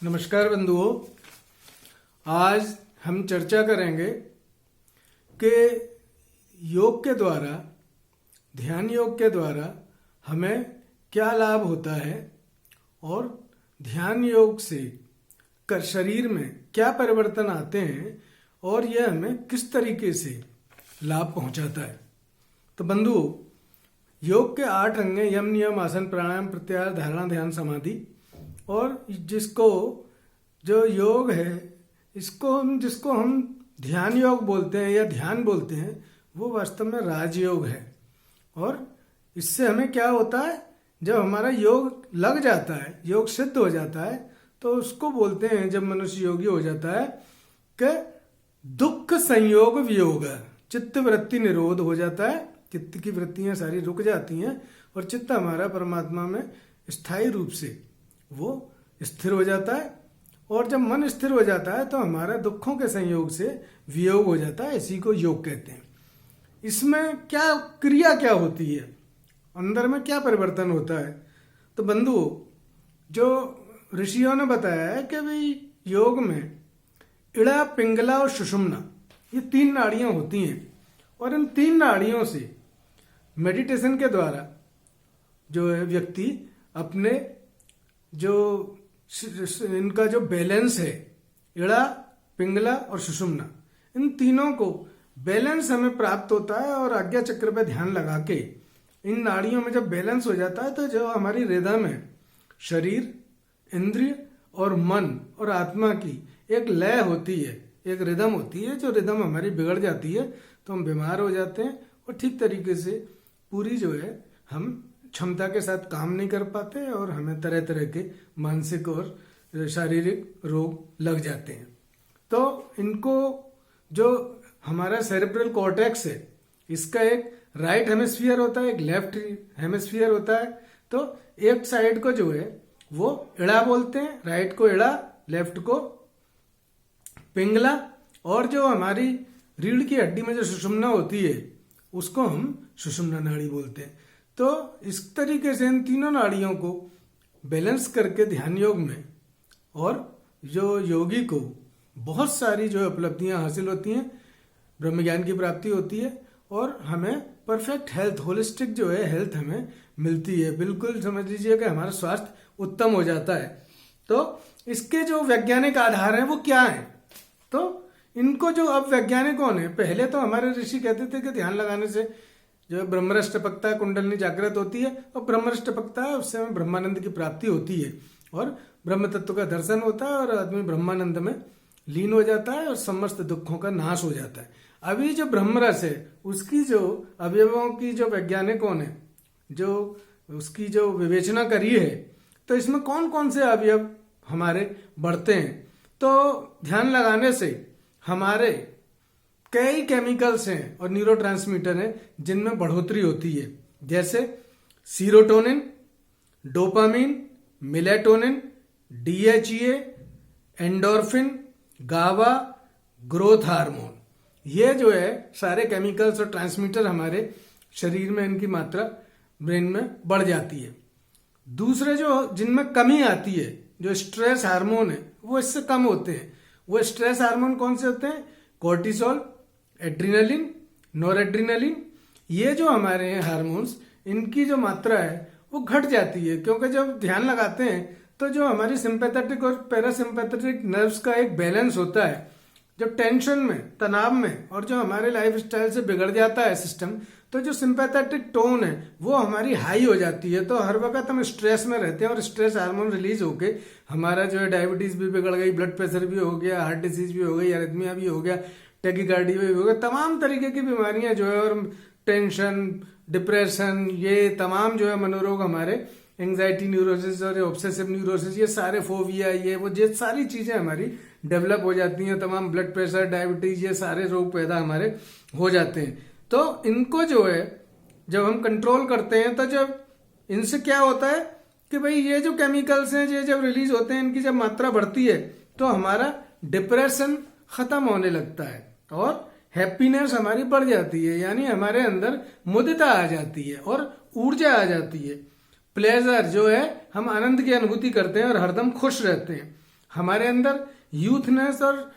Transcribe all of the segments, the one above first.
नमस्कार बंधुओं, आज हम चर्चा करेंगे कि योग के द्वारा, ध्यान योग के द्वारा हमें क्या लाभ होता है और ध्यान योग से कर शरीर में क्या परिवर्तन आते हैं और यह हमें किस तरीके से लाभ पहुंचाता है। तो बंधुओं, योग के 8 अंग हैं: यम, नियम, आसन, प्राणायाम, प्रत्याहार, धारणा, ध्यान, समाधि। और जिसको जो योग है जिसको हम ध्यान योग बोलते हैं या ध्यान बोलते हैं, वो वास्तव में राजयोग है। और इससे हमें क्या होता है, जब हमारा योग लग जाता है, योग सिद्ध हो जाता है, तो उसको बोलते हैं, जब मनुष्य योगी हो जाता है, कि दुख संयोग वियोग, चित्त वृत्ति निरोध हो जाता है। चित्त की वृत्तियां सारी रुक जाती हैं और चित्त हमारा परमात्मा में स्थायी रूप से वो स्थिर हो जाता है। और जब मन स्थिर हो जाता है तो हमारा दुखों के संयोग से वियोग हो जाता है। इसी को योग कहते हैं। इसमें क्या क्रिया क्या होती है, अंदर में क्या परिवर्तन होता है? तो बंधुओं, जो ऋषियों ने बताया है कि भाई योग में इड़ा, पिंगला और सुषुम्ना, ये 3 नाड़ियां होती हैं। और इन 3 नाड़ियों से मेडिटेशन के द्वारा जो है व्यक्ति अपने जो इनका जो बैलेंस है, इड़ा, पिंगला और सुषुम्ना, इन तीनों को बैलेंस हमें प्राप्त होता है। और आज्ञा चक्र पे ध्यान लगा के इन नाड़ियों में जब बैलेंस हो जाता है, तो जो हमारी रिदम है, शरीर, इंद्रिय और मन और आत्मा की एक लय होती है, एक रिदम होती है। जो रिदम हमारी बिगड़ जाती है तो हम बीमार हो जाते हैं और ठीक तरीके से पूरी जो है हम क्षमता के साथ काम नहीं कर पाते और हमें तरह तरह के मानसिक और शारीरिक रोग लग जाते हैं। तो इनको जो हमारा सेरेब्रल कॉर्टेक्स है, इसका एक राइट हेमिस्फीयर होता है, एक लेफ्ट हेमिस्फीयर होता है। तो एक साइड को जो है वो इड़ा बोलते हैं, राइट को इड़ा, लेफ्ट को पिंगला। और जो हमारी रीढ़ की हड्डी में जो सुषुम्ना होती है, उसको हम सुषुम्ना नाड़ी बोलते हैं। तो इस तरीके से इन तीनों नाड़ियों को बैलेंस करके ध्यान योग में, और जो योगी को बहुत सारी जो उपलब्धियां हासिल होती हैं, ब्रह्म ज्ञान की प्राप्ति होती है और हमें परफेक्ट हेल्थ, होलिस्टिक जो है हेल्थ हमें मिलती है। बिल्कुल समझ लीजिए कि हमारा स्वास्थ्य उत्तम हो जाता है। तो इसके जो वैज्ञानिक आधार हैं वो क्या है? तो इनको जो अब वैज्ञानिकों ने, पहले तो हमारे ऋषि कहते थे कि ध्यान लगाने से जो ब्रह्मरस टपकता है, कुंडलनी जागृत होती है, और ब्रह्मरस टपकता है, उससे हमें ब्रह्मानंद की प्राप्ति होती है और ब्रह्म तत्व का दर्शन होता है और आदमी ब्रह्मानंद में लीन हो जाता है और समस्त दुखों का नाश हो जाता है। अभी जो ब्रह्मरस है, उसकी जो अवयवों की जो वैज्ञानिकों ने जो उसकी जो विवेचना करी है, तो इसमें कौन कौन से अवयव हमारे बढ़ते हैं। तो ध्यान लगाने से हमारे कई केमिकल्स हैं और न्यूरोट्रांसमीटर हैं जिनमें बढ़ोतरी होती है, जैसे serotonin, dopamine, melatonin, DHA, endorphin, GABA, growth hormone. ये जो है सारे केमिकल्स और ट्रांसमीटर हमारे शरीर में इनकी मात्रा ब्रेन में बढ़ जाती है। दूसरे जो जिनमें कमी आती है, जो स्ट्रेस हार्मोन है, वो इससे कम होते हैं। वो स्ट्रेस हार्मोन कौन से होते हैं? Cortisol, adrenaline, noradrenaline. ये जो हमारे हैं हार्मोन्स, इनकी जो मात्रा है वो घट जाती है, क्योंकि जब ध्यान लगाते हैं तो जो हमारी सिंपैथेटिक और पैरासिम्पैथेटिक नर्व्स का एक बैलेंस होता है, जब टेंशन में, तनाव में और जो हमारे लाइफ स्टाइल से बिगड़ जाता है सिस्टम, तो जो सिंपैथेटिक टोन है वो हमारी हाई हो जाती है। तो हर वक्त हम स्ट्रेस में रहते हैं और स्ट्रेस हार्मोन रिलीज होके हमारा जो है डायबिटीज भी बिगड़ गई, ब्लड प्रेशर भी हो गया, हार्ट डिजीज भी हो गई, एरिथमिया भी हो गया, टैकीकार्डिया भी हो गया, तमाम तरीके की बीमारियां जो है, और टेंशन, डिप्रेशन, ये तमाम जो है मनोरोग हमारे, एंग्जाइटी न्यूरोसिस और ऑब्सेसिव न्यूरोसिस, ये सारे फोबिया, ये सारी चीजें हमारी डेवलप हो जाती हैं। तमाम ब्लड प्रेशर, डायबिटीज, ये सारे रोग पैदा हमारे हो जाते हैं। तो इनको जो है जब हम कंट्रोल करते हैं, तो जब इनसे क्या होता है कि भाई ये जो केमिकल्स हैं, ये जब रिलीज होते हैं, इनकी जब मात्रा बढ़ती है, तो हमारा डिप्रेशन खत्म होने लगता है और हैप्पीनेस हमारी बढ़ जाती है, यानी हमारे अंदर मुदिता आ जाती है और ऊर्जा आ जाती है। प्लेजर जो है, हम आनंद की अनुभूति करते हैं और हरदम खुश रहते हैं। हमारे अंदर यूथनेस और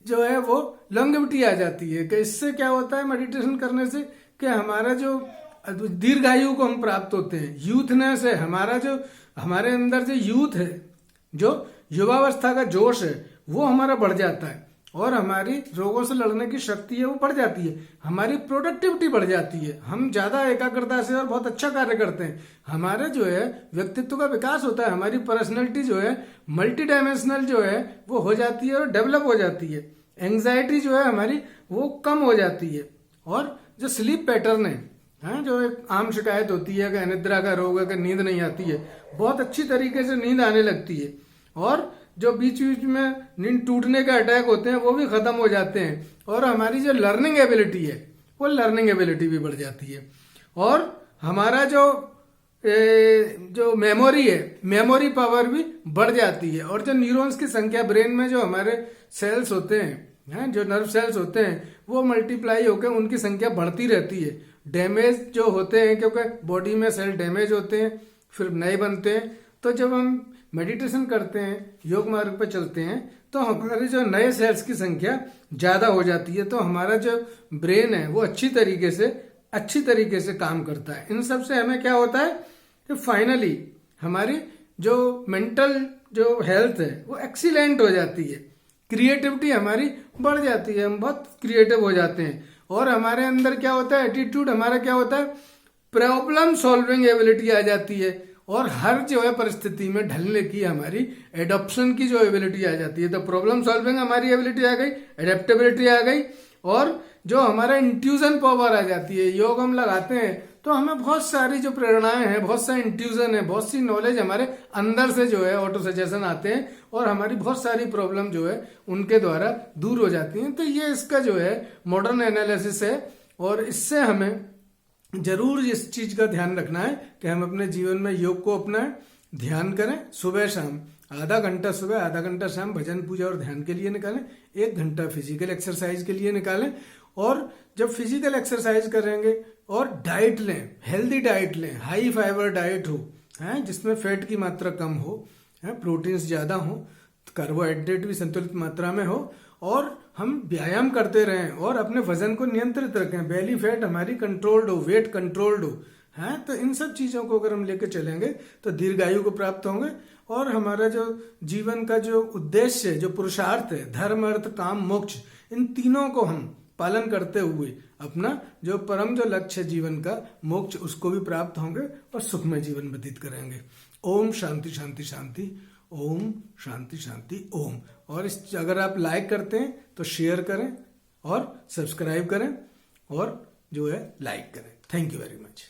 जो है वो लॉन्गेविटी आ जाती है। कि इससे क्या होता है मेडिटेशन करने से कि हमारा जो दीर्घायु को हम प्राप्त होते हैं। यूथनेस है हमारा, जो हमारे अंदर जो यूथ है, जो युवावस्था का जोश है, वो हमारा बढ़ जाता है और हमारी रोगों से लड़ने की शक्ति है वो बढ़ जाती है। हमारी प्रोडक्टिविटी बढ़ जाती है, हम ज्यादा एकाग्रता से और बहुत अच्छा कार्य करते हैं। हमारे जो है व्यक्तित्व का विकास होता है, हमारी पर्सनैलिटी जो है मल्टी डायमेंशनल जो है वो हो जाती है और डेवलप हो जाती है। एंग्जाइटी जो है हमारी वो कम हो जाती है। और जो स्लीप पैटर्न है, जो एक आम शिकायत होती है कि अनिद्रा का रोग है कि नींद नहीं आती है, बहुत अच्छी तरीके से नींद आने लगती है। और जो बीच बीच में नींद टूटने के अटैक होते हैं वो भी खत्म हो जाते हैं। और हमारी जो लर्निंग एबिलिटी है वो लर्निंग एबिलिटी भी बढ़ जाती है। और हमारा जो मेमोरी है, मेमोरी पावर भी बढ़ जाती है। और जो न्यूरॉन्स की संख्या ब्रेन में जो हमारे सेल्स होते हैं, जो नर्व सेल्स होते हैं, वो मल्टीप्लाई होकर उनकी संख्या बढ़ती रहती है। डैमेज जो होते हैं, क्योंकि बॉडी में सेल डैमेज होते हैं फिर नए बनते हैं, तो जब हम मेडिटेशन करते हैं, योग मार्ग पर चलते हैं, तो हमारे जो नए सेल्स की संख्या ज्यादा हो जाती है। तो हमारा जो ब्रेन है वो अच्छी तरीके से काम करता है। इन सब से हमें क्या होता है कि फाइनली हमारी जो मेंटल जो हेल्थ है वो एक्सीलेंट हो जाती है। क्रिएटिविटी हमारी बढ़ जाती है, हम बहुत क्रिएटिव हो जाते हैं। और हमारे अंदर क्या होता है, एटीट्यूड हमारा क्या होता है, प्रॉब्लम सॉल्विंग एबिलिटी आ जाती है। और हर जो है परिस्थिति में ढलने की हमारी एडॉप्शन की जो एबिलिटी आ जाती है। तो प्रॉब्लम सॉल्विंग हमारी एबिलिटी आ गई, एडेप्टेबिलिटी आ गई, और जो हमारा इंट्यूजन पावर आ जाती है। योग हम लगाते हैं तो हमें बहुत सारी जो प्रेरणाएं हैं, बहुत सा इंट्यूजन है, बहुत सी नॉलेज हमारे अंदर से जो है ऑटो सजेशन आते हैं और हमारी बहुत सारी प्रॉब्लम जो है उनके द्वारा दूर हो जाती हैं। तो ये इसका जो है मॉडर्न एनालिसिस है। और इससे हमें जरूर इस चीज का ध्यान रखना है कि हम अपने जीवन में योग को अपनाएं, ध्यान करें। सुबह शाम आधा घंटा सुबह, आधा घंटा शाम भजन पूजा और ध्यान के लिए निकालें, 1 घंटा फिजिकल एक्सरसाइज के लिए निकालें। और जब फिजिकल एक्सरसाइज करेंगे और डाइट लें, हेल्दी डाइट लें, हाई फाइबर डाइट हो, जिसमें फैट की मात्रा कम हो, प्रोटीन्स ज्यादा हो, कार्बोहाइड्रेट भी संतुलित मात्रा में हो, और हम व्यायाम करते रहें और अपने वजन को नियंत्रित रखें, बेली फैट हमारी कंट्रोल्ड हो, वेट कंट्रोल्ड हो। तो इन सब चीजों को अगर हम लेकर चलेंगे तो दीर्घायु को प्राप्त होंगे। और हमारा जो जीवन का जो उद्देश्य है, जो पुरुषार्थ है, धर्म अर्थ काम मोक्ष, इन तीनों को हम पालन करते हुए अपना जो परम जो लक्ष्य है जीवन का, मोक्ष, उसको भी प्राप्त होंगे और सुखमय जीवन व्यतीत करेंगे। ओम शांति शांति शांति, ओम शांति शांति ओम। और इस अगर आप लाइक करते हैं तो शेयर करें और सब्सक्राइब करें और जो है लाइक करें। Thank you very much.